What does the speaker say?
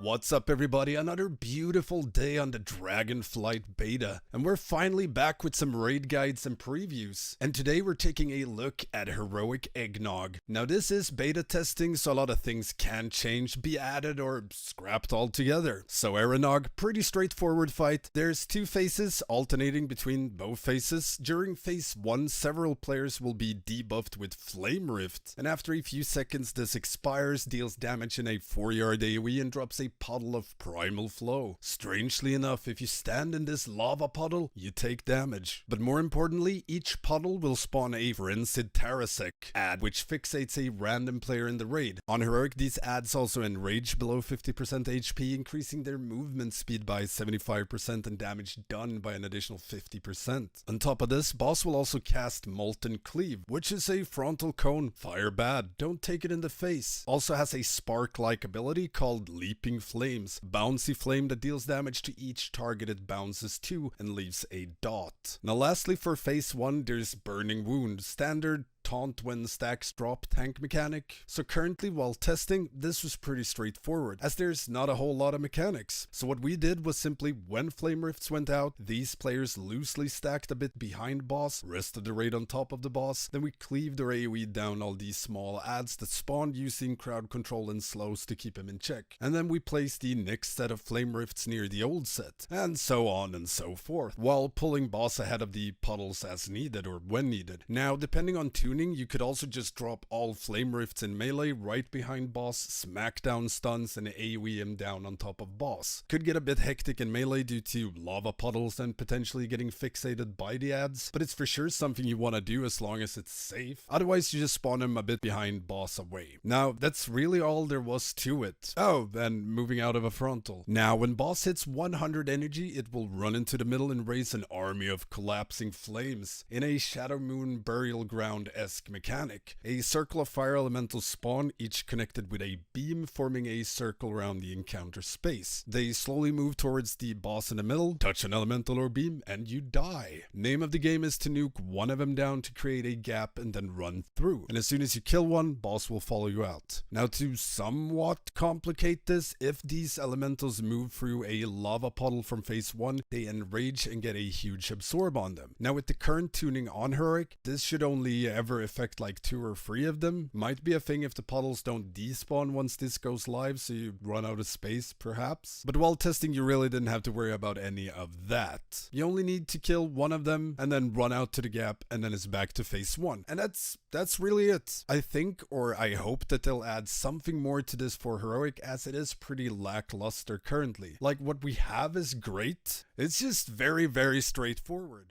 What's up everybody, another beautiful day on the Dragonflight beta, and we're finally back with some raid guides and previews. And today we're taking a look at Heroic Eggnog. Now this is beta testing, so a lot of things can change, be added or scrapped altogether. So Eranog, pretty straightforward fight. There's two phases alternating between both phases. During phase 1 several players will be debuffed with Flame Rift, and after a few seconds this expires, deals damage in a 4-yard AoE and drops a puddle of primal flow. Strangely enough, if you stand in this lava puddle, you take damage. But more importantly, each puddle will spawn a Rancid Tarasek ad, which fixates a random player in the raid. On Heroic, these ads also enrage below 50% HP, increasing their movement speed by 75% and damage done by an additional 50%. On top of this, boss will also cast Molten Cleave, which is a frontal cone. Fire bad, don't take it in the face. Also has a spark-like ability called Leaping Flames, bouncy flame that deals damage to each target it bounces to and leaves a dot. Now lastly, for phase 1 there's Burning Wound, standard taunt when stacks drop tank mechanic. So currently while testing, this was pretty straightforward, as there's not a whole lot of mechanics. So what we did was simply, when Flame Rifts went out, these players loosely stacked a bit behind boss, rest of the raid on top of the boss, then we cleaved our AoE down all these small adds that spawned using crowd control and slows to keep him in check. And then we placed the next set of Flame Rifts near the old set, and so on and so forth, while pulling boss ahead of the puddles as needed or when needed. Now depending on tuning, you could also just drop all Flame Rifts in melee right behind boss, smack down stuns and AoE him down on top of boss. Could get a bit hectic in melee due to lava puddles and potentially getting fixated by the ads, but it's for sure something you want to do as long as it's safe. Otherwise you just spawn him a bit behind boss away. Now that's really all there was to it. Oh, and moving out of a frontal. Now when boss hits 100 energy, it will run into the middle and raise an army of collapsing flames in a Shadow Moon Burial Ground-esque mechanic. A circle of fire elementals spawn, each connected with a beam, forming a circle around the encounter space. They slowly move towards the boss in the middle, touch an elemental or beam, and you die. Name of the game is to nuke one of them down to create a gap and then run through. And as soon as you kill one, boss will follow you out. Now to somewhat complicate this, if these elementals move through a lava puddle from phase 1, they enrage and get a huge absorb on them. Now with the current tuning on Heroic, this should only ever affect like 2 or 3 of them. Might be a thing if the puddles don't despawn once this goes live, so you run out of space perhaps. But while testing you really didn't have to worry about any of that. You only need to kill one of them and then run out to the gap, and then it's back to phase 1. And that's really it. I think, or I hope, that they'll add something more to this for Heroic, as it is pretty lackluster currently. Like, what we have is great, it's just very straightforward.